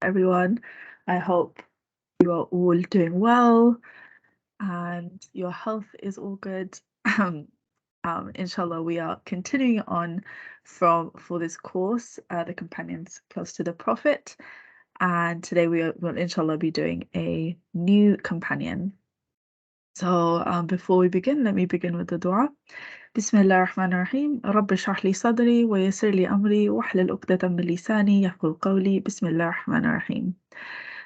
everyone. I hope you are all doing well and your health is all good. Inshallah, we are continuing on for this course, the companions close to the Prophet, and today will inshallah be doing a new companion. So before we begin, let me begin with the dua. بسم الله الرحمن الرحيم رب اشرح لي صدري ويسر لي أمري واحلل عقدة من لساني يفقهوا قولي بسم الله الرحمن الرحيم.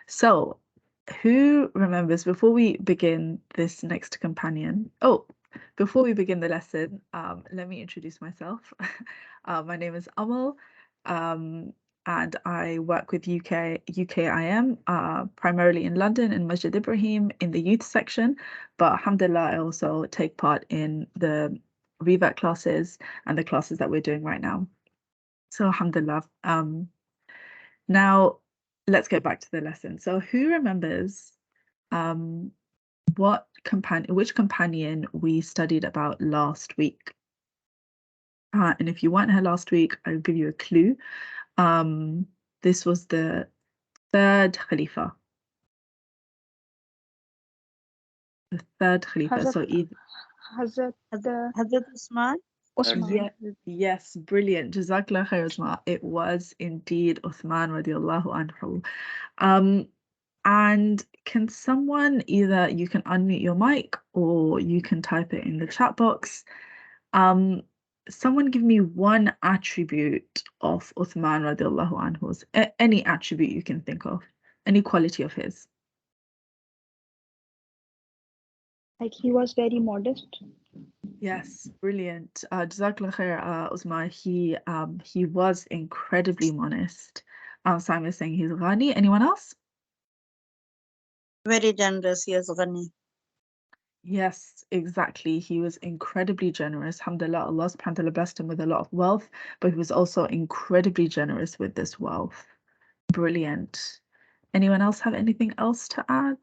So, who remembers, before we begin this next companion, before we begin the lesson, let me introduce myself. My name is Amal, and I work with UKIM, primarily in London in Masjid Ibrahim in the youth section, but alhamdulillah, I also take part in the revet classes and the classes that we're doing right now. So alhamdulillah. Now let's get back to the lesson. So who remembers which companion we studied about last week? And if you weren't here last week, I'll give you a clue. This was the third Khalifa. The third Khalifa. Hazrat Usman. Yeah, yes, brilliant. Jazakallah khair, Usman. It was indeed Uthman radiallahu anhu. And can someone, either you can unmute your mic or you can type it in the chat box. Someone give me one attribute of Uthman radiallahu anhu's, any attribute you can think of, any quality of his. Like he was very modest. Yes, brilliant. Jazakallah khair, Usman. He was incredibly modest. Simon is saying he's Ghani. Anyone else? Very generous, yes, Ghani. Yes, exactly. He was incredibly generous. Alhamdulillah, Allah subhanahu wa ta'ala blessed him with a lot of wealth, but he was also incredibly generous with this wealth. Brilliant. Anyone else have anything else to add?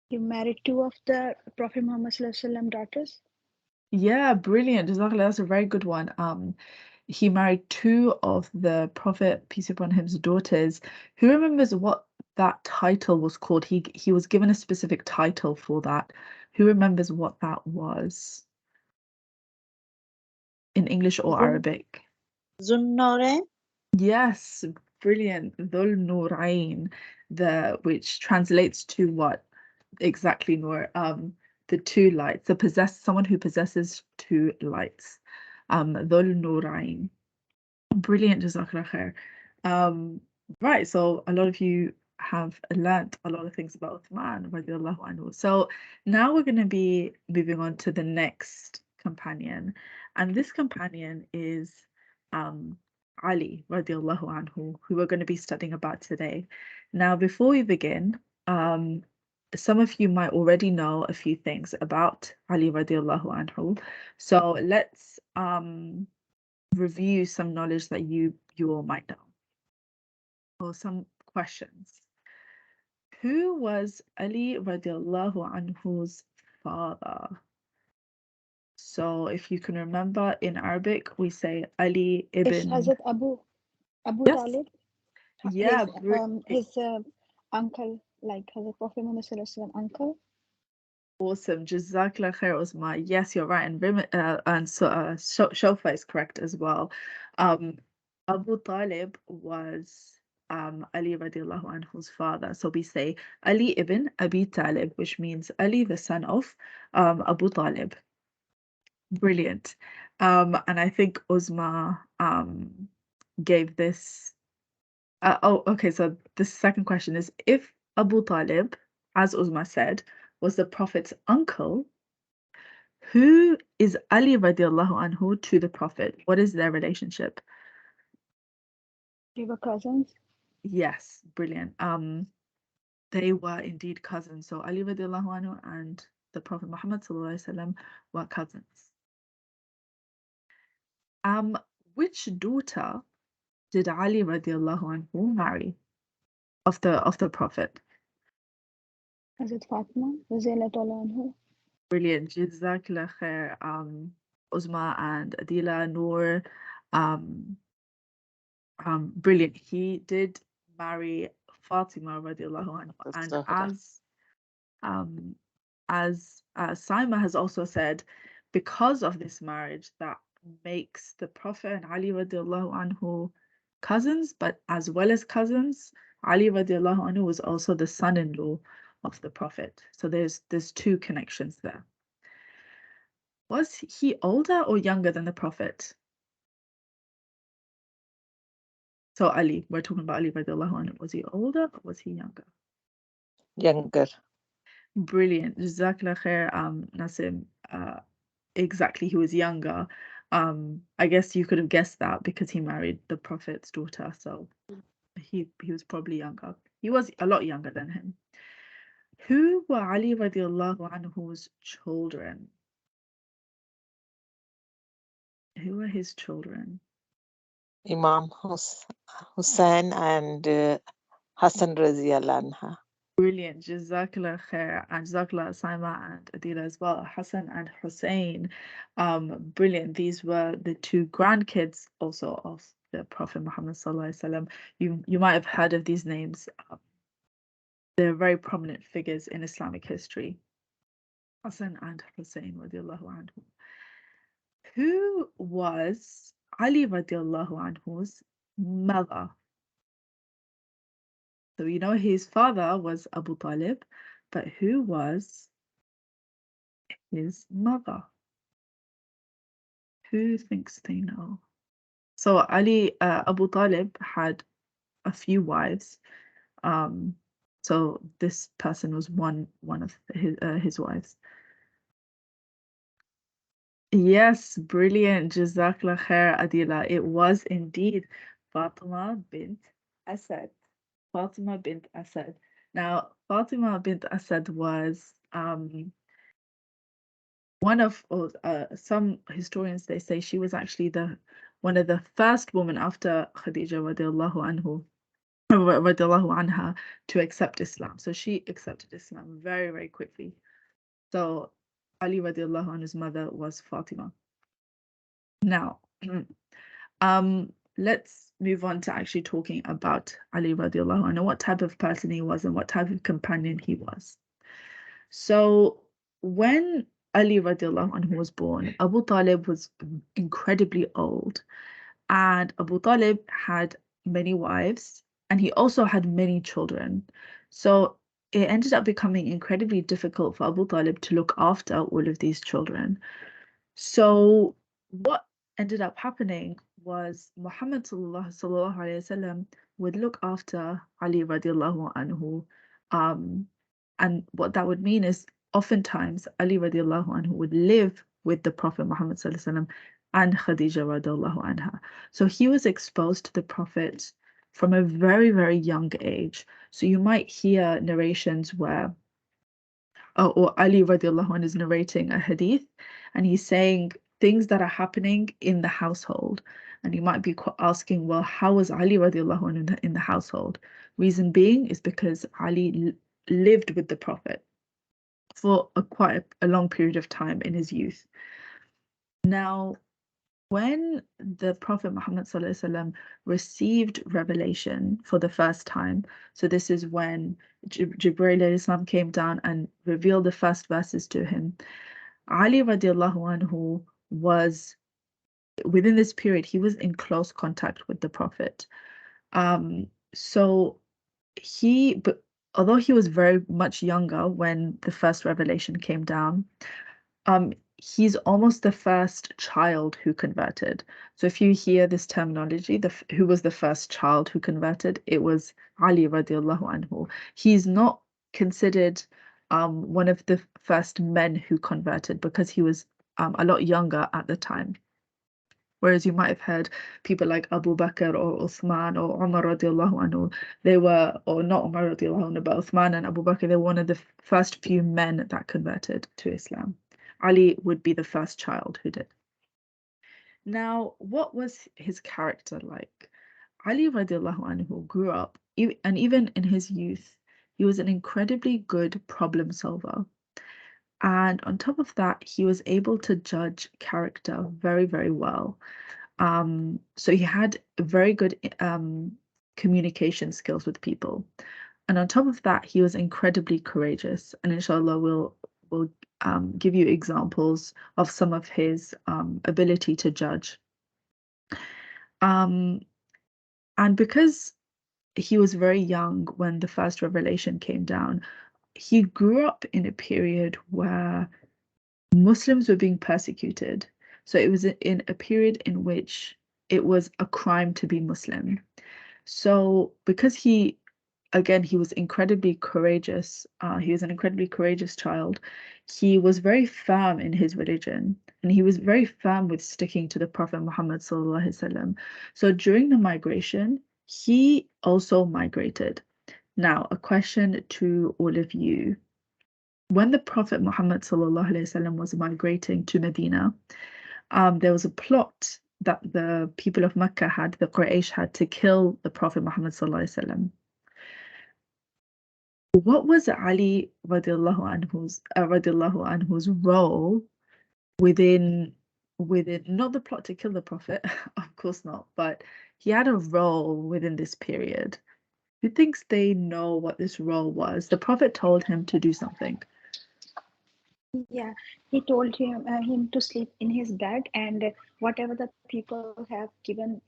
He married two of the Prophet Muhammad daughters. Yeah, brilliant. Jazakallah, that's a very good one. He married two of the Prophet, peace be upon him's daughters. Who remembers what that title was called? He was given a specific title for that. Who remembers what that was? In English or Arabic? Zunnurain? Yes, brilliant. Dhul Nurain, which translates to what exactly, Noor? The two lights, someone who possesses two lights. Dhul Nurain. Brilliant, Jazakallah khair. Right, so a lot of you have learnt a lot of things about Uthman radiallahu anhu. So now we're going to be moving on to the next companion, and this companion is Ali radiallahu anhu, who we're going to be studying about today. Now, before we begin, some of you might already know a few things about Ali radiallahu anhu. So let's review some knowledge that you all might know, or some questions. Who was Ali radiallahu anhu's father? So if you can remember, in Arabic we say Ali It's ibn. Hazrat Abu Yes. Talib. Yeah. His uncle, like Hazrat Prophet Muhammad uncle. Awesome. Jazakallah khair, Uzma. Yes, you're right. And Shofa is correct as well. Abu Talib was Ali radiallahu anhu's father. So we say Ali ibn Abi Talib, which means Ali, the son of Abu Talib. Brilliant. And I think Uzma gave this. Okay. So the second question is, if Abu Talib, as Uzma said, was the Prophet's uncle, who is Ali radiallahu anhu to the Prophet? What is their relationship? They were cousins. Yes, brilliant. They were indeed cousins. So Ali radiallahu anhu and the Prophet Muhammad sallallahu alaihi wasallam were cousins. Which daughter did Ali radiallahu anhu marry of the Prophet? Hazrat Fatima radiallahu anha. Brilliant. Jazakallah khair. Uzma and Adila, Noor, Brilliant. He did marry Fatima radiallahu anhu, and as Saima has also said, because of this marriage that makes the Prophet and Ali radiallahu anhu cousins, but as well as cousins, Ali radiallahu anhu was also the son-in-law of the Prophet. So there's two connections there. Was he older or younger than the Prophet? So Ali, we're talking about Ali radiallahu anhu. Was he older or was he younger? Younger. Brilliant. Jazakallah khair, Nasim. Exactly, he was younger. I guess you could have guessed that because he married the Prophet's daughter, so he was probably younger. He was a lot younger than him. Who were Ali radiallahu anhu's children? Who were his children? Imam Hussein and Hassan radiallahu anha. Brilliant. Jazakallah khair, and Jazakallah Saima and Adila as well. Hassan and Hussein. Brilliant. These were the two grandkids also of the Prophet Muhammad sallallahu alaihi wasallam. You might have heard of these names. They're very prominent figures in Islamic history. Hassan and Hussein radiallahu anhu. Who was Ali radiallahu anhu's mother? So you know his father was Abu Talib, but who was his mother? Who thinks they know? So Abu Talib had a few wives. So this person was one of his wives. Yes, brilliant. Jazakallah khair, Adila. It was indeed Fatima bint Asad. Fatima bint Asad. Now, Fatima bint Asad was one of some historians, they say she was actually one of the first women after Khadija radiallahu anha to accept Islam. So she accepted Islam very, very quickly. So Ali radiallahu anhu's mother was Fatima. Now, let's move on to actually talking about Ali radiallahu anhu, what type of person he was and what type of companion he was. So when Ali radiallahu anhu was born, Abu Talib was incredibly old, and Abu Talib had many wives, and he also had many children. So it ended up becoming incredibly difficult for Abu Talib to look after all of these children. So what ended up happening was Muhammad sallallahu alaihi wasallam would look after Ali radiallahu anhu, and what that would mean is oftentimes Ali radiallahu anhu would live with the Prophet Muhammad sallallahu alaihi wasallam and Khadija radiallahu anha. So he was exposed to the Prophet from a very, very young age. So you might hear narrations where or Ali radiallahu anhu is narrating a hadith, and he's saying things that are happening in the household. And you might be asking, well, how was Ali radiallahu anhu in the household? Reason being is because Ali lived with the Prophet for quite a long period of time in his youth. Now, when the Prophet Muhammad sallallahu alaihi wasallam received revelation for the first time, so this is when Jibreel alayhi salam came down and revealed the first verses to him. Ali radiallahu anhu was, within this period, he was in close contact with the Prophet. So but although he was very much younger when the first revelation came down, he's almost the first child who converted. So if you hear this terminology, who was the first child who converted, it was Ali radiallahu anhu. He's not considered one of the first men who converted because he was a lot younger at the time. Whereas you might have heard people like Abu Bakr or Uthman or Umar radiallahu anhu, they were, or not Umar radiallahu anhu, but Uthman and Abu Bakr, they were one of the first few men that converted to Islam. Ali would be the first child who did. Now, what was his character like? Ali radiallahu anhu grew up, and even in his youth, he was an incredibly good problem solver. And on top of that, he was able to judge character very, very well. So he had very good communication skills with people. And on top of that, he was incredibly courageous. And inshallah, we'll give you examples of some of his ability to judge. And because he was very young when the first revelation came down, he grew up in a period where Muslims were being persecuted. So it was in a period in which it was a crime to be Muslim. So because he was incredibly courageous, he was an incredibly courageous child. He was very firm in his religion, and he was very firm with sticking to the Prophet Muhammad sallallahu alaihi wasallam. So during the migration, he also migrated. Now, a question to all of you. When the Prophet Muhammad sallallahu alaihi wasallam was migrating to Medina, there was a plot that the people of Mecca had, the Quraysh had, to kill the Prophet Muhammad sallallahu alaihi wasallam. What was Ali radiallahu anhu's role within not the plot to kill the Prophet, of course not, but he had a role within this period. Who thinks they know what this role was? The Prophet told him to do something. Yeah, he told him to sleep in his bed, and whatever the people have given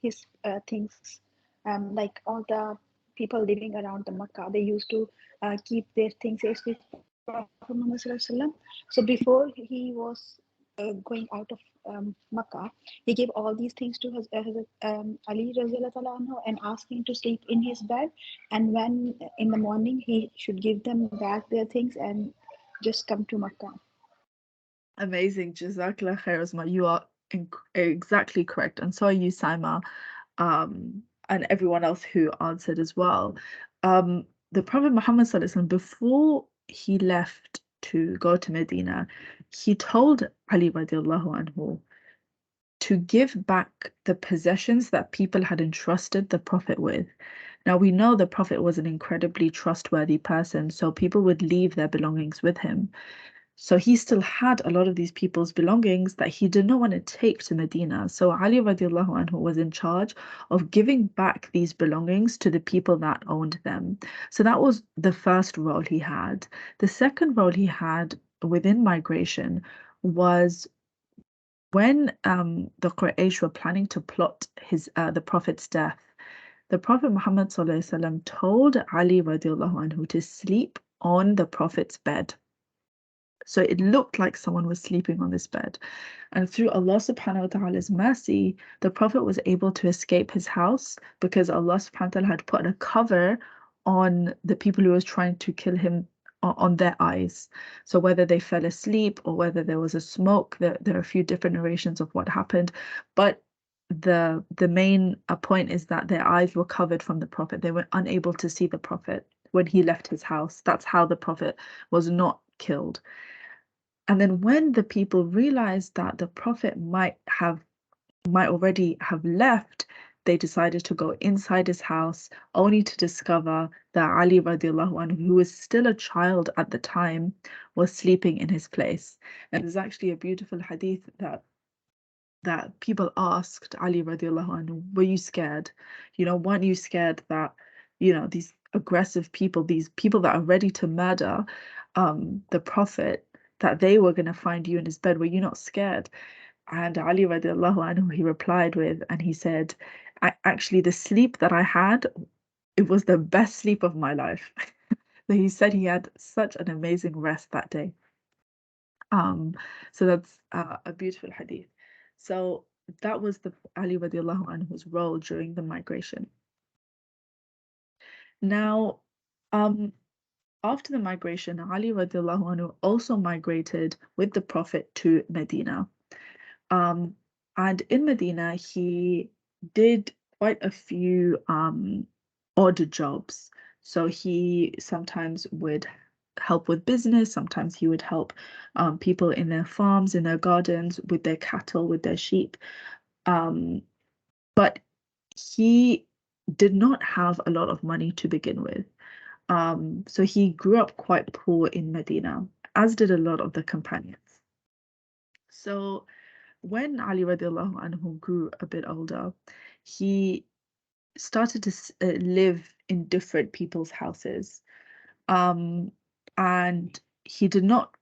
his things, like all the people living around the Makkah, they used to keep their things safe with Prophet Muhammad Sallallahu Alaihi Wasallam. So before he was going out of Makkah, he gave all these things to his Ali Raziyallahu Ta'ala anhu and asked him to sleep in his bed. And when in the morning, he should give them back their things and just come to Makkah. Amazing. Jazakallah khair, Uzma. You are exactly correct. And so are you, Saima, and everyone else who answered as well. The Prophet Muhammad sallallahu alaihi wasallam, before he left to go to Medina, he told Ali radiallahu anhu to give back the possessions that people had entrusted the Prophet with. Now, we know the Prophet was an incredibly trustworthy person, so people would leave their belongings with him. So he still had a lot of these people's belongings that he did not want to take to Medina. So Ali radiallahu anhu was in charge of giving back these belongings to the people that owned them. So that was the first role he had. The second role he had within migration was when the Quraysh were planning to plot the Prophet's death. The Prophet Muhammad sallallahu alaihi wasallam told Ali radiallahu anhu to sleep on the Prophet's bed. So it looked like someone was sleeping on this bed. And through Allah subhanahu wa ta'ala's mercy, the Prophet was able to escape his house because Allah subhanahu wa ta'ala had put a cover on the people who was trying to kill him on their eyes. So whether they fell asleep or whether there was a smoke, there are a few different narrations of what happened. But the main point is that their eyes were covered from the Prophet. They were unable to see the Prophet when he left his house. That's how the Prophet was not killed. And then when the people realized that the Prophet might already have left, they decided to go inside his house, only to discover that Ali radiallahu anhu, who was still a child at the time, was sleeping in his place. And there's actually a beautiful hadith that people asked Ali radiallahu anhu, were you scared? Weren't you scared that, these aggressive people, these people that are ready to murder the Prophet, that they were going to find you in his bed? Were you not scared? And Ali radiallahu anhu, he replied with, and he said, actually, the sleep that I had, it was the best sleep of my life. So he said he had such an amazing rest that day. So that's a beautiful hadith. So that was the Ali radiallahu anhu's role during the migration. Now, after the migration, Ali radiallahu anhu also migrated with the Prophet to Medina. And in Medina, he did quite a few odd jobs. So he sometimes would help with business, sometimes he would help people in their farms, in their gardens, with their cattle, with their sheep. But he did not have a lot of money to begin with. So he grew up quite poor in Medina, as did a lot of the companions. So when Ali radiallahu anhu grew a bit older, he started to live in different people's houses. And he did not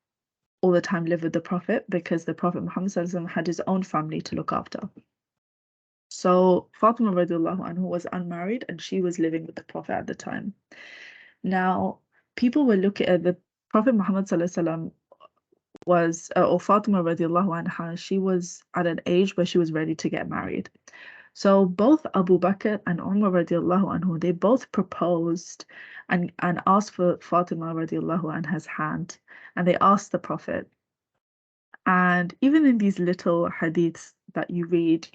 all the time live with the Prophet, because the Prophet Muhammad had his own family to look after. So Fatima radiallahu anhu was unmarried, and she was living with the Prophet at the time. Now, people were looking at the Prophet Muhammad was, or Fatima radiallahu anha, she was at an age where she was ready to get married. So both Abu Bakr and Umar radiallahu anhu, they both proposed and asked for Fatima radiallahu anha's hand, and they asked the Prophet. And even in these little hadiths that you read,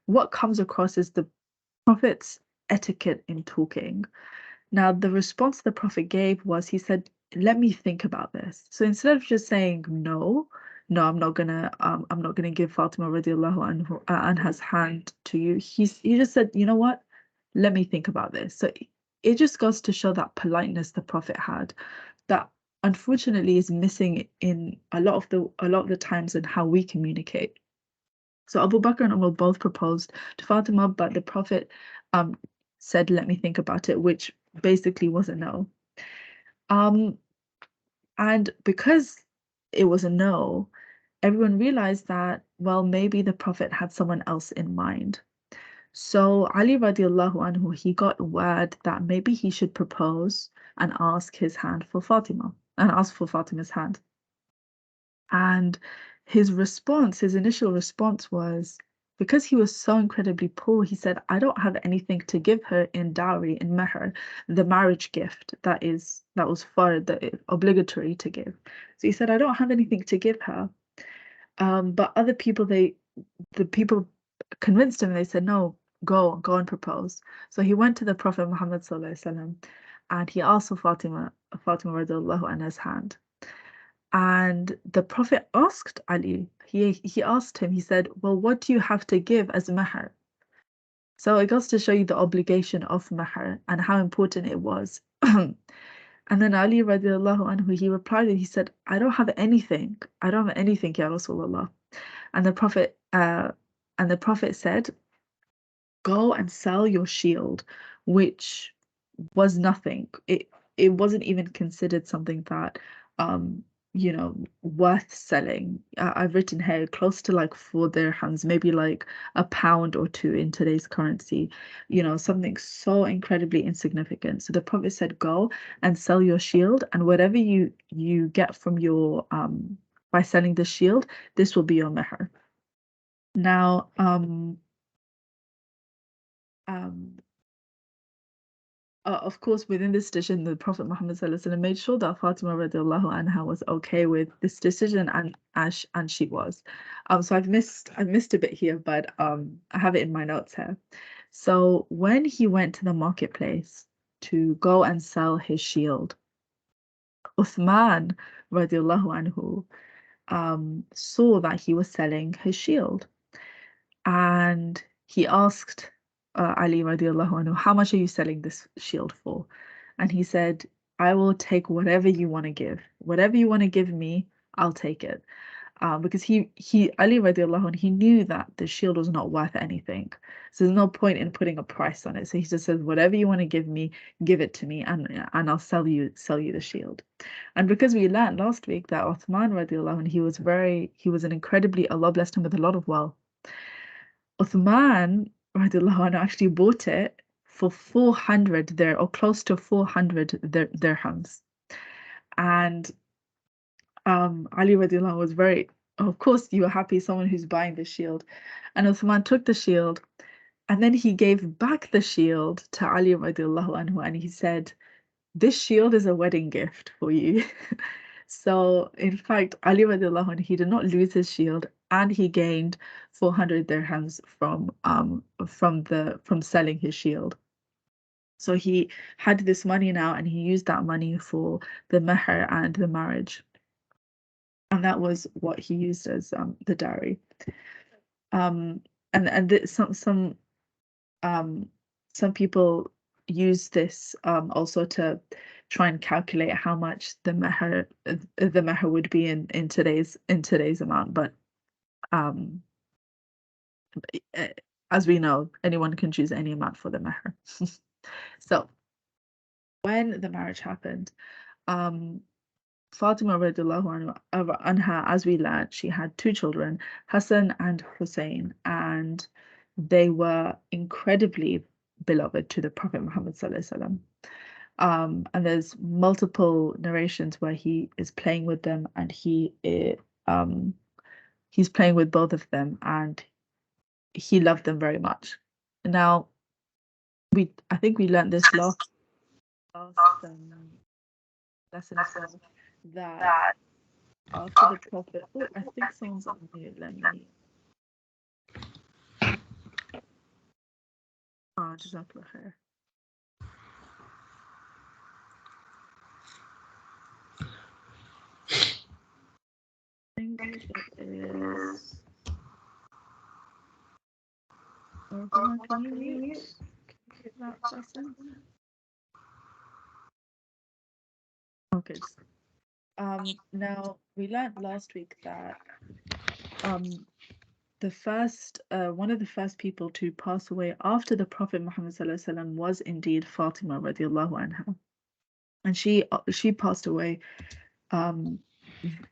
what comes across is the Prophet's etiquette in talking. Now, the response the Prophet gave was, he said, "Let me think about this." So instead of just saying no, I'm not gonna give Fatima radiallahu anha's hand to you, he just said, "You know what? Let me think about this." So it just goes to show that politeness the Prophet had, that unfortunately is missing in a lot of the times in how we communicate. So Abu Bakr and Umar both proposed to Fatima, but the Prophet said, "Let me think about it," which basically was a no. And because it was a no, everyone realized that, well, maybe the Prophet had someone else in mind. So Ali radiallahu anhu, he got word that maybe he should propose and ask his hand for Fatima, and ask for Fatima's hand. And his initial response was, because he was so incredibly poor, he said, "I don't have anything to give her in dowry, in meher, the marriage gift that was obligatory to give." So he said, "I don't have anything to give her." But other people, the people convinced him. They said, "No, go and propose." So he went to the Prophet Muhammad sallallahu alaihi wasallam, and he asked for Fatima radiallahu anha's hand. And the Prophet asked Ali, he asked him, he said, "Well, what do you have to give as mahr?" So it goes to show you the obligation of mahr and how important it was. And then Ali radiallahu anhu, he replied, he said, "I don't have anything. I don't have anything, Ya Rasulullah." And the Prophet said, "Go and sell your shield," which was nothing. It wasn't even considered something that worth selling. I've written here close to like 4 dirhams, maybe like a pound or 2 in today's currency, something so incredibly insignificant. So the Prophet said, "Go and sell your shield, and whatever you get from your by selling the shield, this will be your meher." Now, of course, within this decision, the Prophet Muhammad sallallahu alaihi wasallam made sure that Fatima radiallahu anha was okay with this decision, and she was. So I've missed a bit here, but I have it in my notes here. So when he went to the marketplace to go and sell his shield, Uthman radiallahu anhu saw that he was selling his shield, and he asked Ali radiallahu anhu, "How much are you selling this shield for?" And he said, "I will take whatever you want to give. Whatever you want to give me, I'll take it." Because Ali radiallahu anhu, he knew that the shield was not worth anything. So there's no point in putting a price on it. So he just says, "Whatever you want to give me, give it to me, and I'll sell you the shield." And because we learned last week that Uthman radiallahu anhu, he was an incredibly, Allah blessed him with a lot of wealth. Uthman radiallahu anhu actually bought it for 400 there, or close to 400 dirhams. And Ali radiallahu anhu was very, of course, you are happy, someone who's buying the shield. And Uthman took the shield, and then he gave back the shield to Ali radiallahu anhu, and he said, "This shield is a wedding gift for you." So in fact, Ali radiallahu anhu, he did not lose his shield, and he gained 400 dirhams from selling his shield. So he had this money now, and he used that money for the meher and the marriage. And that was what he used as the dowry. And some people use this also to try and calculate how much the meher would be in today's amount, but Um, as we know, anyone can choose any amount for the mahr. So when the marriage happened, Fatima radiallahu anha, as we learned, she had two children, Hassan and Hussein, and they were incredibly beloved to the Prophet Muhammad sallallahu alaihi wasallam. And there's multiple narrations where he is playing with them, and he's playing with both of them, and he loved them very much. Now, I think we learned this last lesson as well, that after the Prophet, oh, I think someone's on mute. Let me. Jazakallah khair. I think it is. Rahman, can you mute that person? Okay. Now we learned last week that the first one of the first people to pass away after the Prophet Muhammad sallallahu alaihi wasallam was indeed Fatima radiallahu anha, and she passed away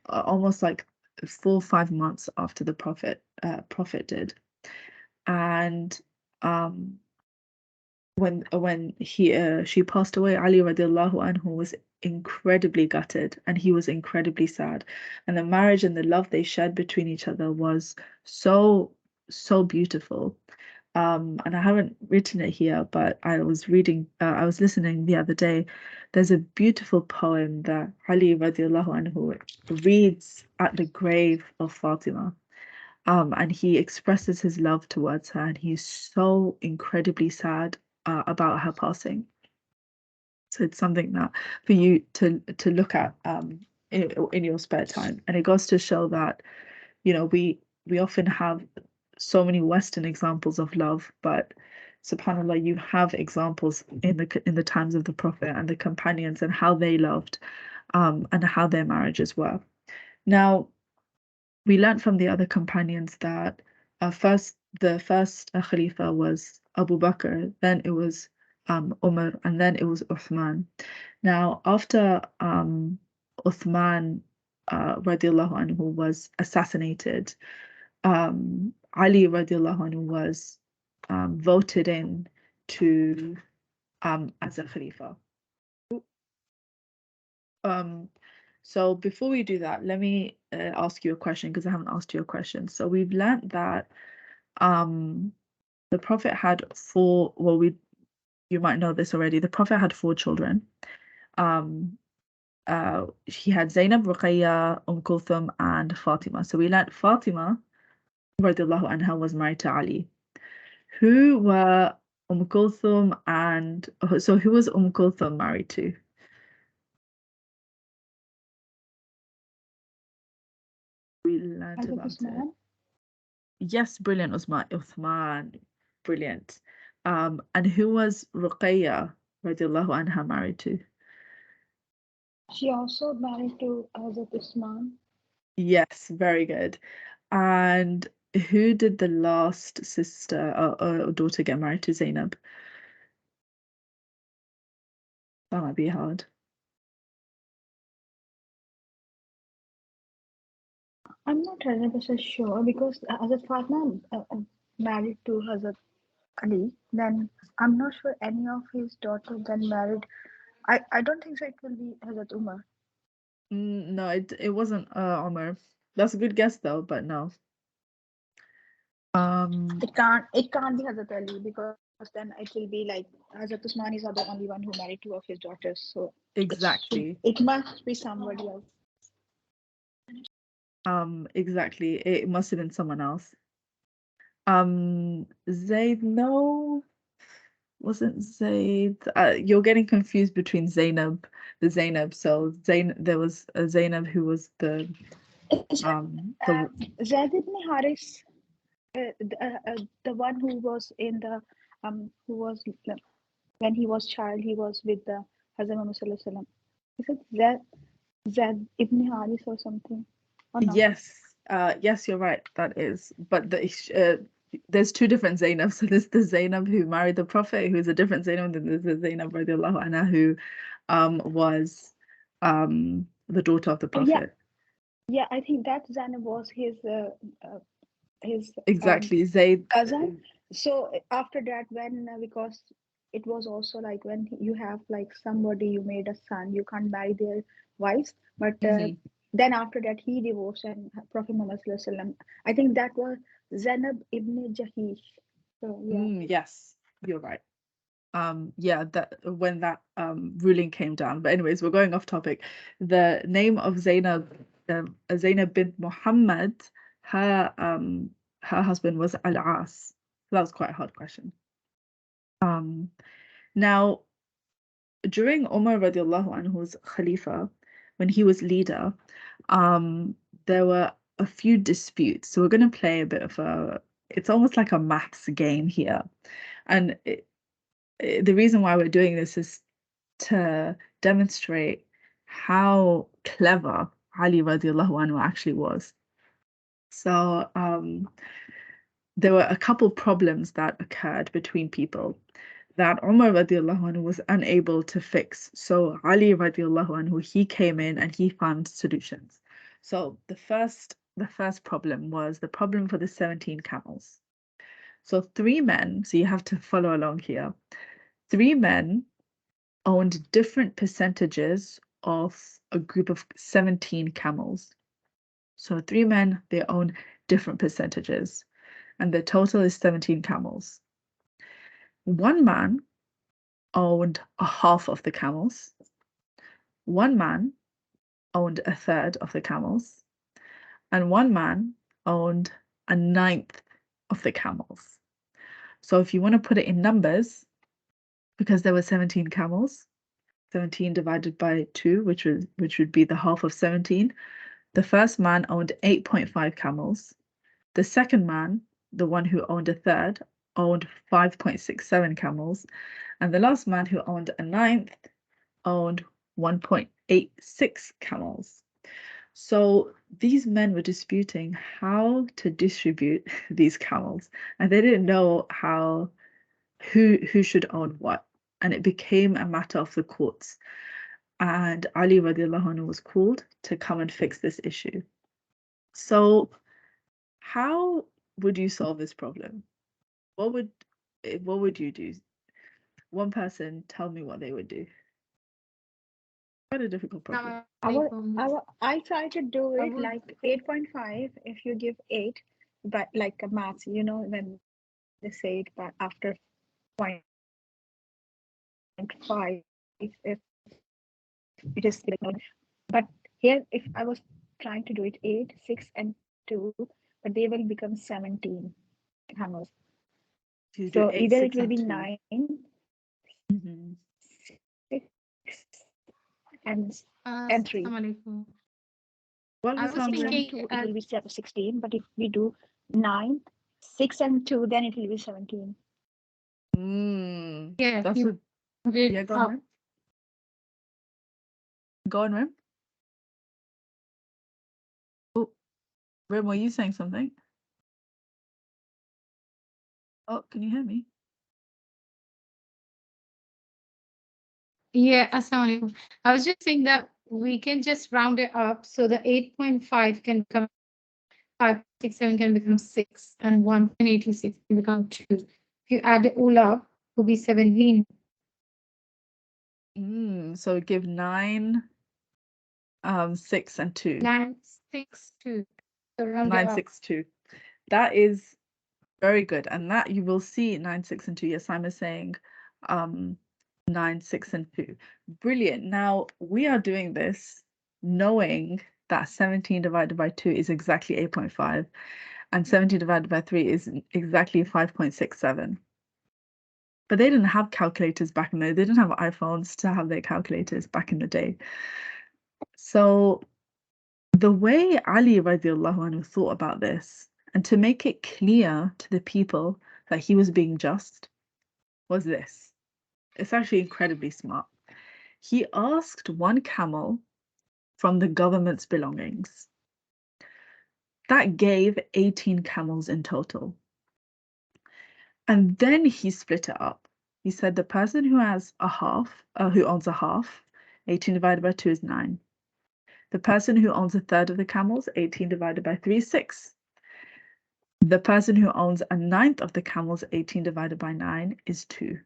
almost like 4 or 5 months after the Prophet did, and when she passed away, Ali radiallahu anhu was incredibly gutted, and he was incredibly sad, and the marriage and the love they shared between each other was so beautiful. And I haven't written it here, but I was listening the other day. There's a beautiful poem that Ali radiallahu anhu reads at the grave of Fatima. And he expresses his love towards her, and he's so incredibly sad about her passing. So it's something that for you to look at in your spare time, and it goes to show that we often have so many Western examples of love, but subhanallah, you have examples in the times of the Prophet and the companions, and how they loved, and how their marriages were. Now, we learned from the other companions that the first Khalifa was Abu Bakr, then it was Umar, and then it was Uthman. Now, after Uthman radiallahu anhu was assassinated, Ali radiallahu anhu was voted in to as a Khalifa. So before we do that, let me ask you a question, because I haven't asked you a question. So we've learned that the Prophet had four, well, you might know this already. The Prophet had 4 children. He had Zainab, Ruqayya, Kulthum, and Fatima. So we learned Fatima radiallahu anha was married to Ali. Who were Kulthum and so who was Kulthum married to? We learned about it. Yes, brilliant, Uthman, brilliant. And who was Ruqayya radiallahu anha married to? She also married to Hazrat Usman. Yes, very good. And who did the last sister or daughter get married to? Zainab? That might be hard. I'm not 100% sure, because Hazrat Fatima married to Hazrat Ali. Then I'm not sure any of his daughters then married. I don't think so. It will be Hazrat Umar. No, it wasn't Omar. That's a good guess though, but no. It can't be Hazrat Ali, because then it will be like Hazrat Usman is the only one who married 2 of his daughters. So exactly. it must be somebody else. Exactly. It must have been someone else. Zayd, no, wasn't Zayd. You're getting confused between Zainab, the Zainab. So there was a Zainab who was the Zaid ibn Haris, the one who was in the who was when he was child, he was with the Hazrat Muhammad Sallallahu Alaihi Wasallam. Is it Zaid ibn Haris or something? Or not? Yes, Yes, you're right. That is, but there's two different Zainab. So there's the Zainab who married the Prophet, who's a different Zainab, and there's the Zainab radiallahu anha who was the daughter of the Oh, yeah, Prophet. yeah. I think that Zainab was his Exactly, Zayd. cousin. So after that, when because it was also like when you have like somebody you made a son, you can't marry their wives. But Mhm. then after that, he divorced, and Prophet Muhammad Sallallahu Alaihi Wasallam, I think that was Zainab ibn Jahish. So yeah. Yes, you're right. Yeah, that when that ruling came down. But anyways, we're going off topic. The name of Zainab, Zainab bint Muhammad, her her husband was Al-As. That was quite a hard question. Now during Umar radiallahu anhu's Khalifa, when he was leader, there were a few disputes. So we're going to play a bit of it's almost like a maths game here. And the reason why we're doing this is to demonstrate how clever Ali radiallahu anhu actually was. So there were a couple problems that occurred between people that Umar radiallahu anhu was unable to fix. So Ali radiallahu anhu, he came in and he found solutions. So the first problem was the problem for the 17 camels. So three men, so you have to follow along here. Three men owned different percentages of a group of 17 camels. So three men, they own different percentages, and the total is 17 camels. One man owned a half of the camels. One man owned a third of the camels, and one man owned a ninth of the camels. So if you want to put it in numbers, because there were 17 camels, 17 divided by 2, which would be the half of 17. The first man owned 8.5 camels. The second man, the one who owned a third, owned 5.67 camels. And the last man who owned a ninth owned 1.86 camels. So these men were disputing how to distribute these camels, and they didn't know who should own what. And it became a matter of the courts. And Ali radiallahu anhu was called to come and fix this issue. So how would you solve this problem? What would you do? One person tell me what they would do. Quite a difficult problem. I try to do it like 8.5 if you give 8, but like a maths, when they say it, but after 0.5, if it is like no. But here, if I was trying to do it 8, 6, and 2, but they will become 17 camels. You do So 8, either it 6, will and be 2. 9, Mm-hmm. 6, and 3. Assalamualaikum. Well, I was 6 and thinking 2, it will be 16. But if we do 9, 6, and 2, then it will be 17. yeah, That's you a did yeah. Go on, Rim. Go on, Rim. Oh, Rim, were you saying something? Oh, can you hear me? yeah, assalamualaikum. I was just saying that we can just round it up so the 8.5 can become 5.67 can become 6 and 1.86 can become 2. If you add it all up, it will be 17. So give 9, 6, and 2. 9, 6, 2. So round it 9, up. 6, 2. That is very good. And that you will see 9, 6, and 2. Yes, I'm saying 9, 6, and 2. Brilliant. Now we are doing this knowing that 17 divided by 2 is exactly 8.5, and 17 divided by 3 is exactly 5.67. But they didn't have calculators back in the day. They didn't have iPhones to have their calculators back in the day. So the way Ali radiallahu anhu thought about this, and to make it clear to the people that he was being just, was this. It's actually incredibly smart. He asked one camel from the government's belongings That gave 18 camels in total. And then he split it up. He said the person who has a half, who owns a half, 18 divided by 2 is 9. The person who owns a third of the camels, 18 divided by 3 is 6. The person who owns a ninth of the camels, 18 divided by 9 is 2.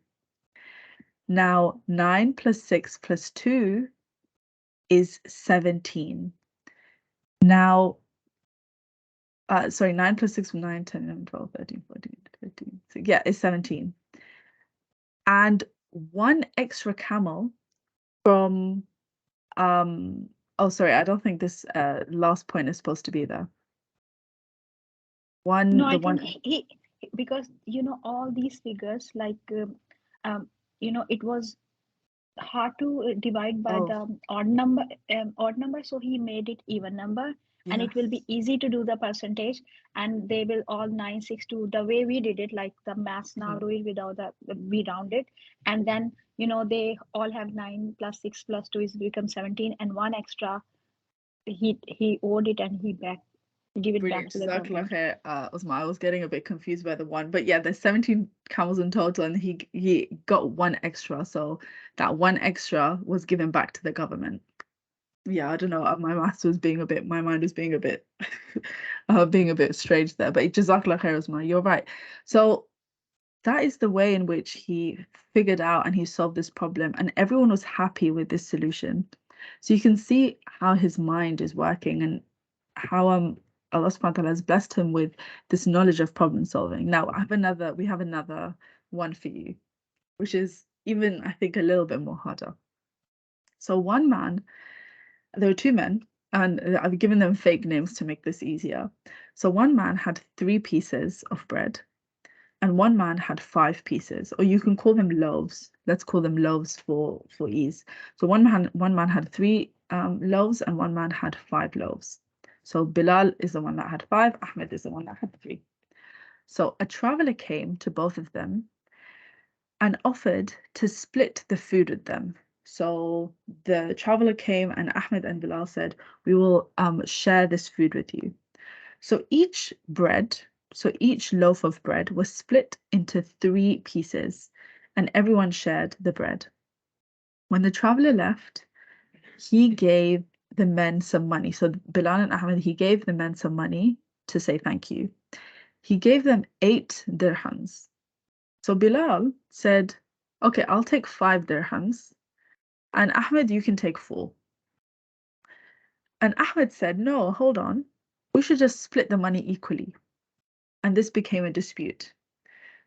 Now, 9 plus 6 plus 2 is 17. Now, sorry, 9 plus 6 was 9, 10, 11, 12, 13, 14, 15. So yeah, it's 17. And one extra camel from, oh, sorry, I don't think this last point is supposed to be there. No, I think he because all these figures like it was hard to divide by the odd number, so he made it even number, and it will be easy to do the percentage, and they will all 962 the way we did it, like the maths now do it without the we round it, and then they all have 9 plus 6 plus 2 is become 17, and one extra he owed it and he give it back to the government. Osma, I was getting a bit confused by the one, but yeah, there's 17 camels in total, and he got one extra, so that one extra was given back to the government. Yeah, I don't know. My maths was being a bit, my mind was being a bit, being a bit strange there. But Jazakallah khair, Osma, you're right. So that is the way in which he figured out and he solved this problem, and everyone was happy with this solution. So you can see how his mind is working and how Allah subhanahu wa ta'ala has blessed him with this knowledge of problem solving. Now we have another one for you, which is even, I think, a little bit more harder. So there were two men, and I've given them fake names to make this easier. So one man had 3 pieces of bread, and one man had 5 pieces, or you can call them loaves. Let's call them loaves for ease. So one man had 3 loaves, and one man had 5 loaves. So Bilal is the one that had 5, Ahmed is the one that had 3. So a traveler came to both of them and offered to split the food with them. So the traveler came, and Ahmed and Bilal said, we will share this food with you. So each loaf of bread was split into 3 pieces, and everyone shared the bread. When the traveler left, he gave the men some money. So Bilal and Ahmed, he gave the men some money to say thank you. He gave them 8 dirhams. So Bilal said, okay, I'll take 5 dirhams, and Ahmed, you can take 4. And Ahmed said, no, hold on, we should just split the money equally. And this became a dispute.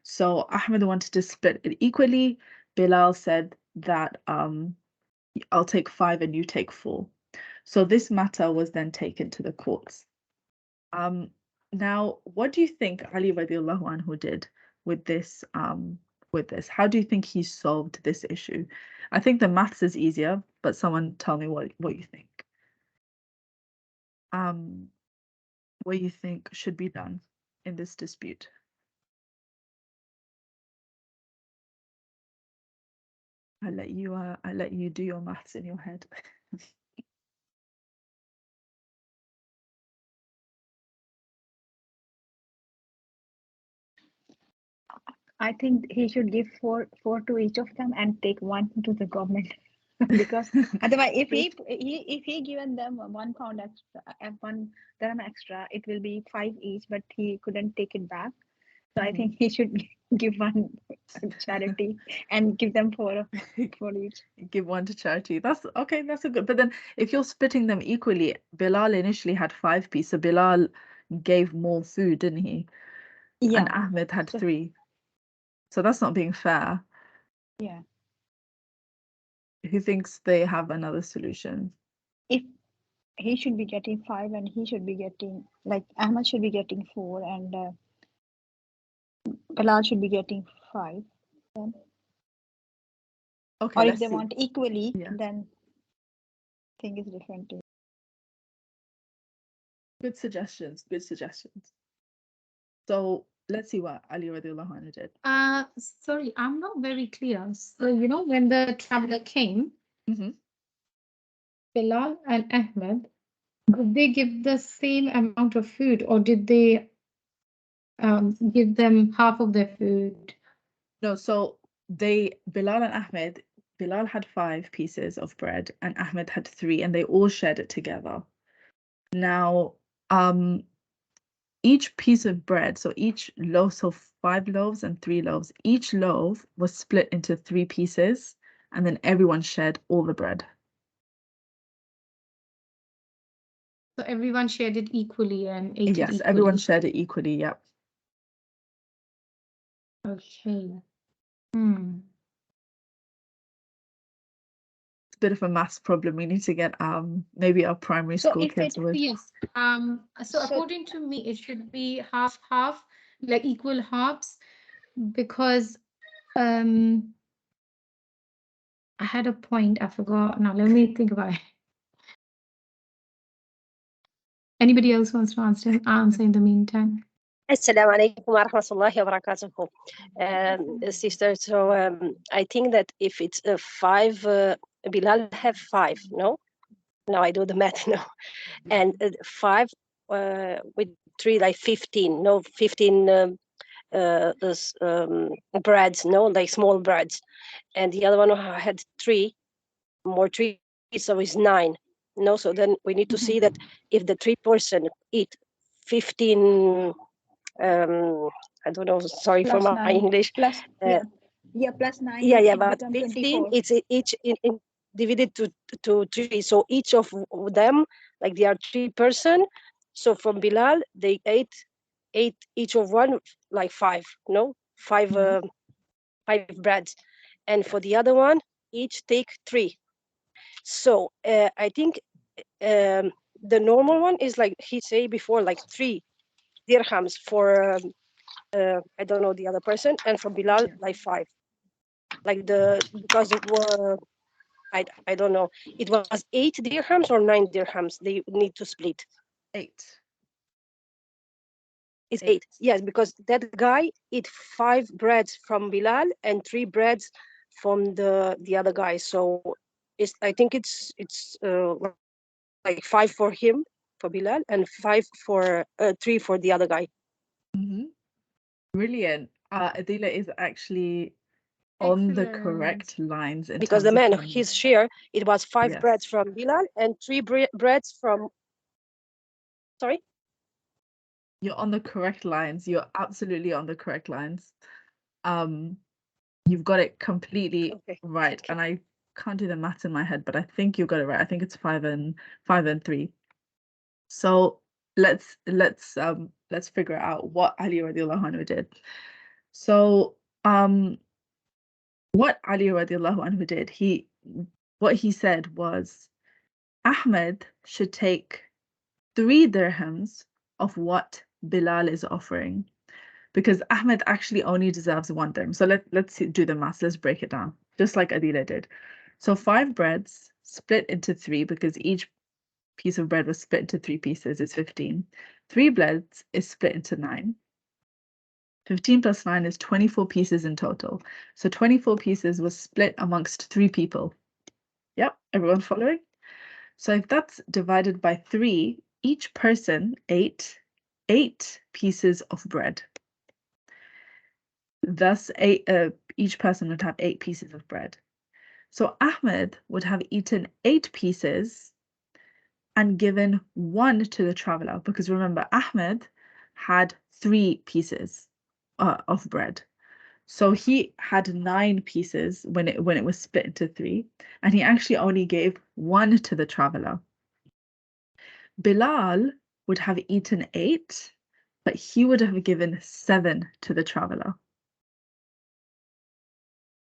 So Ahmed wanted to split it equally. Bilal said that I'll take 5 and you take 4. So this matter was then taken to the courts. Now, what do you think Ali radiallahu anhu did with this? How do you think he solved this issue? I think the maths is easier, but someone tell me what you think. What you think should be done in this dispute? I'll let you do your maths in your head. I think he should give four to each of them and take 1 to the government. Because otherwise, if he given them £1 extra and 1 dirham extra, it will be 5 each, but he couldn't take it back. So I think he should give 1 charity and give them 4 for each. Give 1 to charity. That's okay. That's a good. But then, if you're splitting them equally, Bilal initially had 5 pieces. So Bilal gave more food, didn't he? Yeah. And Ahmed had 3. So that's not being fair. Yeah. Who thinks they have another solution? If he should be getting 5 and he should be getting, like Ahmed should be getting 4 and Bilal should be getting 5. Then. Okay. Or if they want equally, Yeah. then thing is different. Good suggestions. Good suggestions. So let's see what Ali radiallahu anhu did. Sorry, I'm not very clear. So when the traveler came, Bilal and Ahmed Did they give the same amount of food, or did they give them half of their food? No, so Bilal and Ahmed, Bilal had 5 pieces of bread and Ahmed had 3, and they all shared it together. Now, each piece of bread, so each loaf, so 5 loaves and 3 loaves, each loaf was split into 3 pieces, and then everyone shared all the bread. So everyone shared it equally and ate it Yes, equally. everyone shared it equally, yep. Okay. It's a bit of a maths problem. We need to get maybe our primary So school if kids it with. Yes. So according to me, it should be half, like equal halves, because I had a point. I forgot. Now let me think about it. Anybody else wants to answer in the meantime? Assalamu alaikum wa rahmatullahi wa barakatuh. Sister, so I think that if it's 5, Bilal have 5, no? Now I do the math now. And 5 with 3, like 15, no? 15 breads, no? Like small breads. And the other one had 3, more 3, so it's 9. No, so then we need to see that if the 3 person eat 15, I don't know, sorry for plus my 9 English. plus plus 9 Yeah, it but become 15, 24. it's each in divided to 3. So each of them, like they are 3 person. So from Bilal, they ate each of one, like 5, no? 5 5 breads. And for the other one, each take 3. So I think the normal one is like he say before, like 3 dirhams for I don't know the other person, and for Bilal like 5. Like because I don't know, it was 8 dirhams or 9 dirhams they need to split. 8. It's 8. Yes, because that guy eat 5 breads from Bilal and 3 breads from the other guy. So I think it's like 5 for him, for Bilal, and 5 for 3 for the other guy. Brilliant. Adila is actually on the correct lines in Because terms the of man, his share, it was 5 Yes. breads from Bilal and 3 breads from. Sorry. You're on the correct lines. You're absolutely on the correct lines. You've got it completely right. And I can't do the maths in my head, but I think you got it right. I think it's 5 and 3. So let's figure out what Ali radiallahu anhu did. So what Ali radiallahu anhu did, what he said was Ahmed should take 3 dirhams of what Bilal is offering, because Ahmed actually only deserves 1 dirham. So let's do the maths. Let's break it down, just like Adila did. So 5 breads split into 3, because each piece of bread was split into 3 pieces, is 15. 3 breads is split into 9. 15 plus 9 is 24 pieces in total. So 24 pieces was split amongst 3 people. Yep, everyone following? So if that's divided by 3, each person ate 8 pieces of bread. Thus, each person would have 8 pieces of bread. So Ahmed would have eaten 8 pieces and given 1 to the traveler, because remember, Ahmed had 3 pieces of bread. So he had 9 pieces when it was split into 3, and he actually only gave 1 to the traveler. Bilal would have eaten 8, but he would have given 7 to the traveler.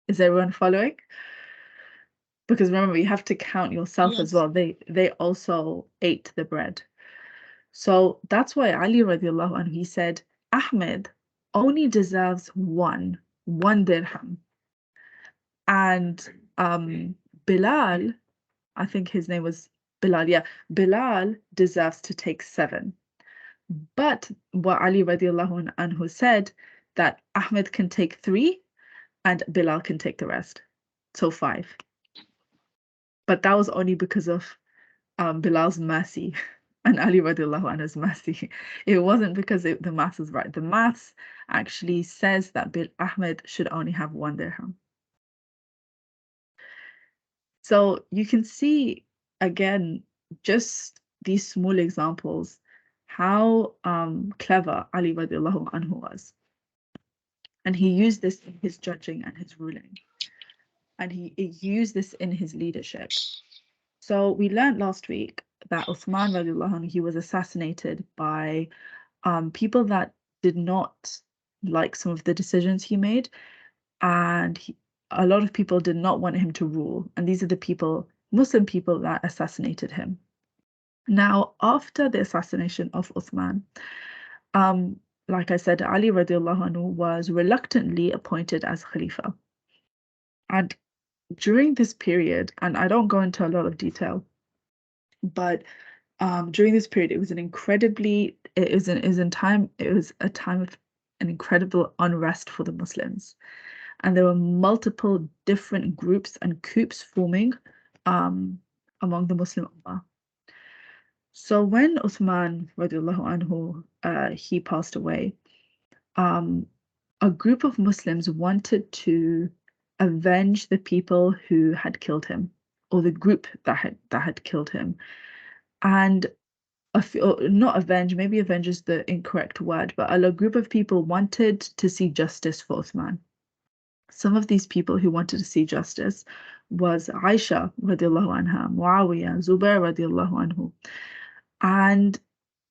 Is everyone following? Because remember, you have to count yourself as well. They also ate the bread. So that's why Ali radiallahu anhu, he said, Ahmed only deserves one dirham. And Bilal, I think his name was Bilal, yeah, Bilal deserves to take 7. But what Ali radiallahu anhu said, that Ahmed can take 3 and Bilal can take the rest. So 5. But that was only because of Bilal's mercy and Ali radiallahu anhu's mercy. It wasn't because the maths was right. The maths actually says that Ahmed should only have 1 dirham. So you can see, again, just these small examples, how clever Ali radiallahu anhu was. And he used this in his judging and his ruling. And he used this in his leadership. So we learned last week that Uthman radiallahu anhu, he was assassinated by people that did not like some of the decisions he made. And a lot of people did not want him to rule. And these are the people, Muslim people, that assassinated him. Now, after the assassination of Uthman, like I said, Ali radiallahu anhu was reluctantly appointed as Khalifa. And during this period, and I don't go into a lot of detail, but during this period, it was a time of an incredible unrest for the Muslims. And there were multiple different groups and coups forming among the Muslim Ummah. So when Uthman radiallahu anhu, he passed away, a group of Muslims wanted to avenge the people who had killed him, or the group that had killed him. And not avenge, maybe avenge is the incorrect word, but a group of people wanted to see justice for Uthman. Some of these people who wanted to see justice was Aisha radiallahu anha, Muawiyah, Zubair radiallahu anhu. And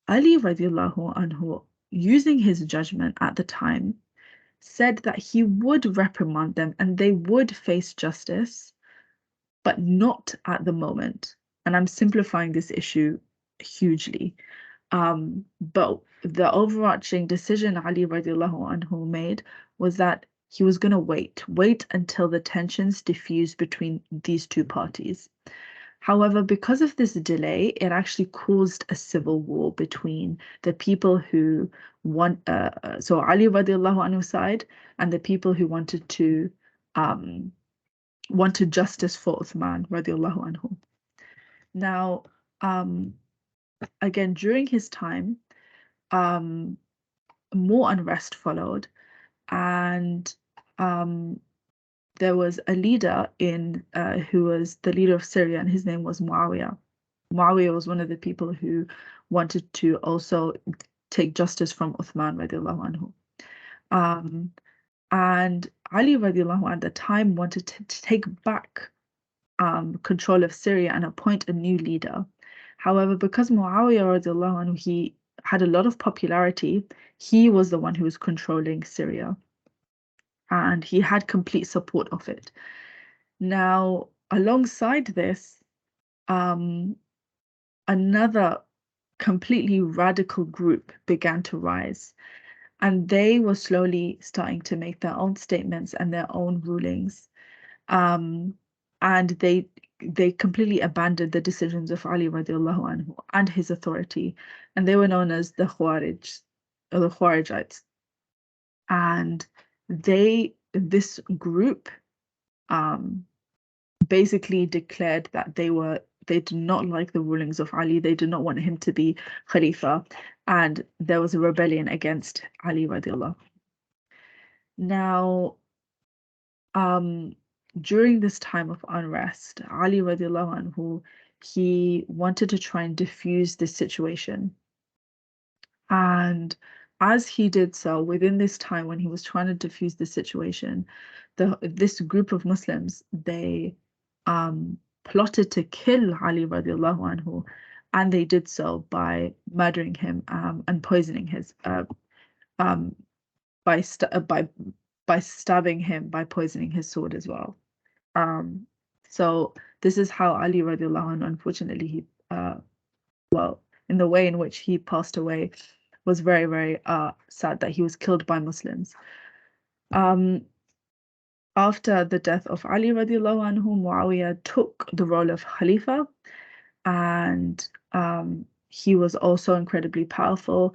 Ali radiallahu anhu, using his judgment at the time, said that he would reprimand them and they would face justice, but not at the moment. And I'm simplifying this issue hugely. But the overarching decision Ali radiallahu anhu made was that he was going to wait until the tensions diffused between these two parties. However, because of this delay, it actually caused a civil war between the people who so Ali radiallahu anhu's side and the people who wanted justice for Uthman radiallahu anhu. Now, again, during his time, more unrest followed, and there was a leader who was the leader of Syria, and his name was Muawiyah. Muawiyah was one of the people who wanted to also take justice from Uthman radiallahu anhu. And Ali radiallahu anhu at the time wanted to take back control of Syria and appoint a new leader. However, because Muawiyah radiallahu anhu, he had a lot of popularity, he was the one who was controlling Syria. And he had complete support of it. Now, alongside this, another completely radical group began to rise. And they were slowly starting to make their own statements and their own rulings. And they completely abandoned the decisions of Ali radiallahu anhu and his authority. And they were known as the Khawarij, or the Khawarijites. And this group basically declared that they did not like the rulings of Ali. They did not want him to be Khalifa, and there was a rebellion against Ali radiallahu. Now, during this time of unrest, Ali radiallahu anhu, he wanted to try and diffuse this situation. And as he did so, within this time when he was trying to diffuse the situation, this group of Muslims, they plotted to kill Ali radiallahu anhu, and they did so by murdering him and poisoning his by stabbing him, by poisoning his sword as well. So this is how Ali radiallahu anhu, unfortunately, he in the way in which he passed away was very, very sad, that he was killed by Muslims. After the death of Ali radiallahu anhu, Muawiyah took the role of Khalifa, and he was also incredibly powerful.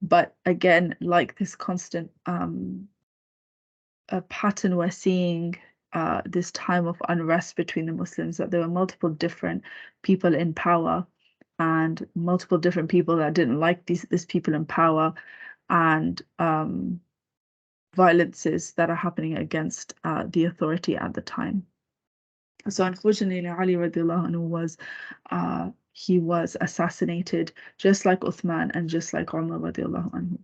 But again, like this constant pattern we're seeing this time of unrest between the Muslims, that there were multiple different people in power and multiple different people that didn't like these people in power, and violences that are happening against the authority at the time. So unfortunately, Ali radiallahu anhu was assassinated, just like Uthman and just like Umar radiallahu anhu.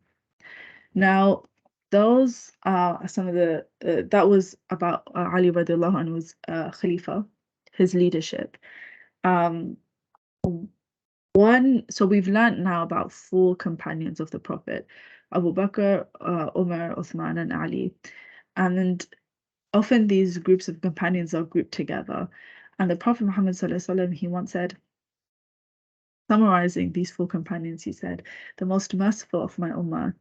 Now, those are some of the that was about Ali radiallahu anhu's Khalifa, his leadership. So we've learned now about 4 companions of the Prophet: Abu Bakr, Umar, Uthman, and Ali. And often these groups of companions are grouped together. And the Prophet Muhammad sallallahu alaihi wasallam, he once said, summarizing these 4 companions, he said, the most merciful of my ummah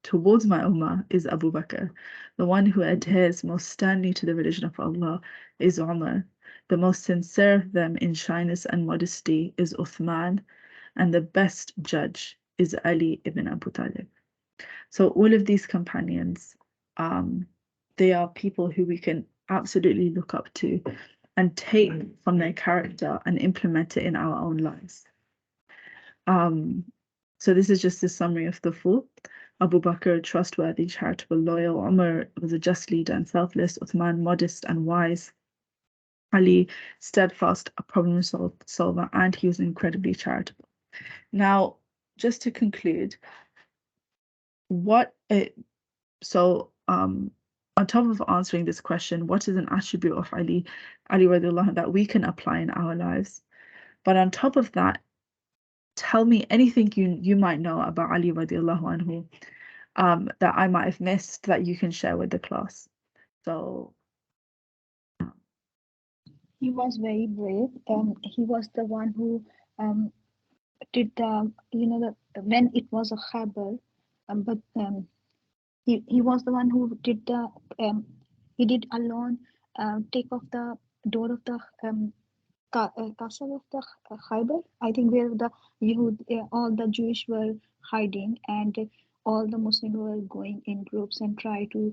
towards my ummah is Abu Bakr. The one who adheres most sternly to the religion of Allah is Umar. The most sincere of them in shyness and modesty is Uthman, and the best judge is Ali ibn Abu Talib. So all of these companions, they are people who we can absolutely look up to and take from their character and implement it in our own lives. So this is just a summary of the 4. Abu Bakr, trustworthy, charitable, loyal. Umar was a just leader and selfless. Uthman, modest and wise. Ali, steadfast, a problem solver, and he was incredibly charitable. Now, just to conclude, on top of answering this question, what is an attribute of Ali radiallahu anh, that we can apply in our lives? But on top of that, tell me anything you might know about Ali radiallahu anhu that I might have missed that you can share with the class. So He was very brave. He was the one who did the when it was a Khabar, but he was the one who did the he did alone take off the door of the castle of the Khyber, I think, where the all the Jewish were hiding, and all the Muslims were going in groups and try to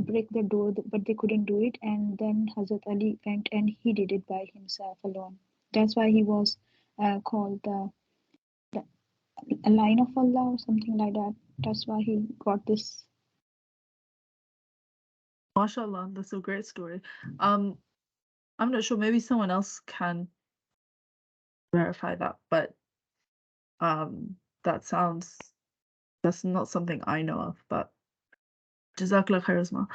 break the door, but they couldn't do it. And then Hazrat Ali went and he did it by himself alone. That's why he was called the Line of Allah or something like that. That's why he got this. mashallah, that's a great story. I'm not sure, maybe someone else can verify that, but that's not something I know of, but Jazakallah khair,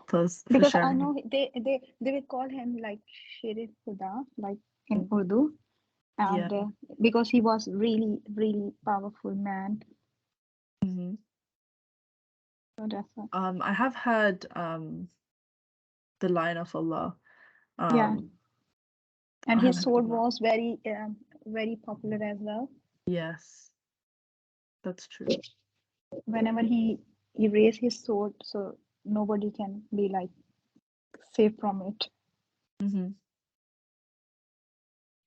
for Because sharing. I know they will call him like Sherif Khuda, like in Urdu, and Yeah. because he was really powerful man. Mm-hmm. So that's why. I have heard the Line of Allah. Yeah. And I his have sword heard that. was very popular as well. Yes, that's true. Whenever he raised his sword, so nobody can be like safe from it. Mm-hmm.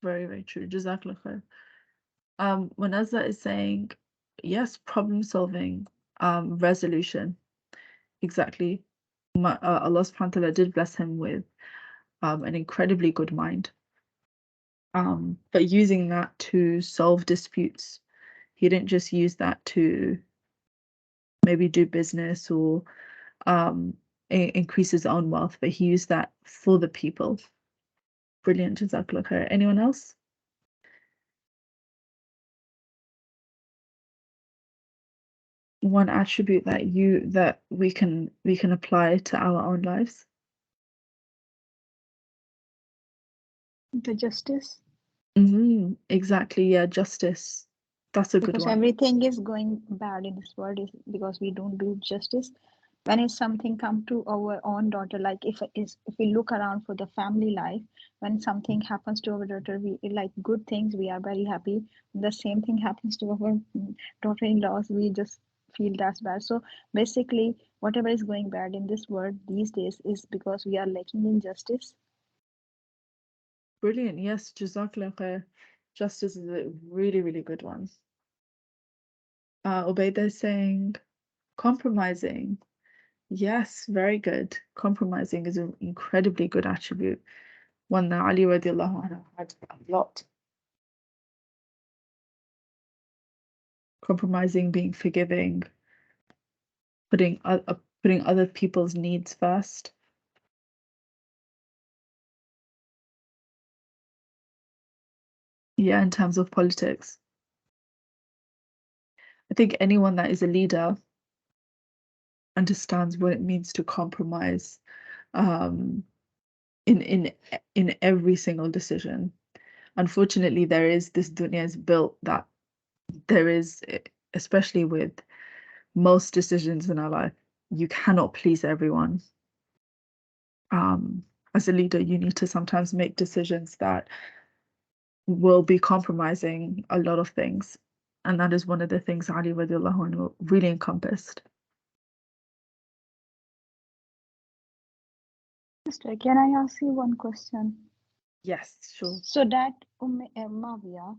Very, very true. Jazakallah khair. Munazza is saying, yes, problem solving, resolution. Exactly. Allah subhanahu wa ta'ala did bless him with an incredibly good mind. But using that to solve disputes. He didn't just use that to maybe do business or increase his own wealth, but he used that for the people. Brilliant, Jazakallah khair. Anyone else? One attribute that we can apply to our own lives? The justice. Mm-hmm. Exactly, yeah, justice. That's a good Because one. everything is going bad in this world is because we don't do justice. When is something come to our own daughter, like if we look around for the family life, when something happens to our daughter, we like good things, we are very happy. The same thing happens to our daughter-in-laws, we just feel that's bad. So basically, whatever is going bad in this world these days is because we are lacking in justice. Brilliant, yes, Jazakallah khair. Justice is a really, really good one. Ubaida is saying compromising. Yes, very good. Compromising is an incredibly good attribute, one that Ali radiallahu anhu had a lot. Compromising, being forgiving, putting other people's needs first. Yeah, in terms of politics. I think anyone that is a leader understands what it means to compromise in every single decision. Unfortunately, this dunya is built that there is, especially with most decisions in our life, you cannot please everyone. As a leader, you need to sometimes make decisions that will be compromising a lot of things. And that is one of the things Ali radiallahu anhu really encompassed. Sister, can I ask you one question? Yes, sure. So that Muawiyah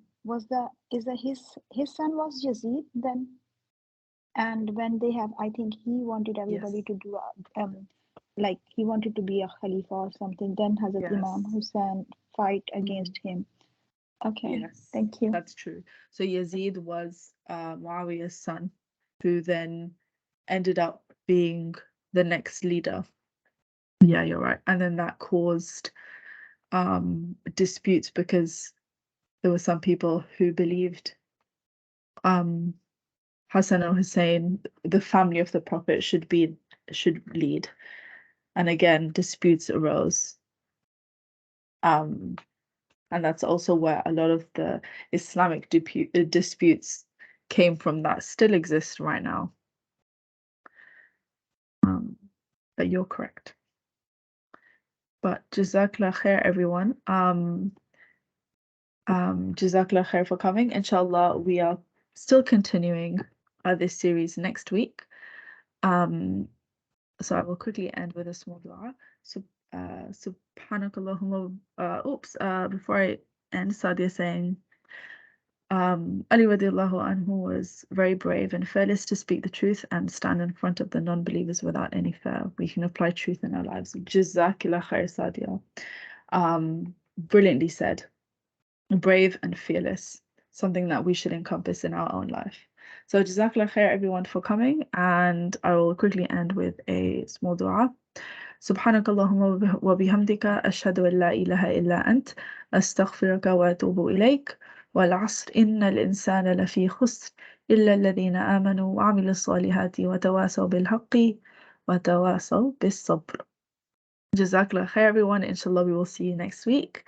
his son was Yazid then, and when they have, I think he wanted everybody Yes. to do like he wanted to be a Khalifa or something. Then Hazrat Yes. Imam Hussein fight against him. Okay, Yes, thank you. that's true. So Yazid was Muawiyah's son, who then ended up being the next leader. Yeah, you're right. And then that caused disputes because there were some people who believed Hassan and Hussein, the family of the Prophet, should lead. And again, disputes arose. And that's also where a lot of the Islamic disputes came from that still exist right now. But you're correct. But Jazakallah khair, everyone. Jazakallah khair for coming. Inshallah, we are still continuing this series next week. So I will quickly end with a small dua. So, Subhanakallahumma. Before I end, Sadia saying, Ali radiallahu anhu was very brave and fearless to speak the truth and stand in front of the non-believers without any fear. We can apply truth in our lives. Jazakillah khair, Sadia. Brilliantly said. Brave and fearless. Something that we should encompass in our own life. So Jazakallah khair, everyone, for coming. And I will quickly end with a small dua. سبحانك اللهم وبحمدك أشهد أن لا إله إلا أنت أستغفرك وأتوب إليك والعصر إن الإنسان لفي خسر إلا الذين آمنوا وعملوا الصالحات وتواصوا بالحق وتواصوا بالصبر. Jazakallah khair, everyone. Inshallah, we will see you next week.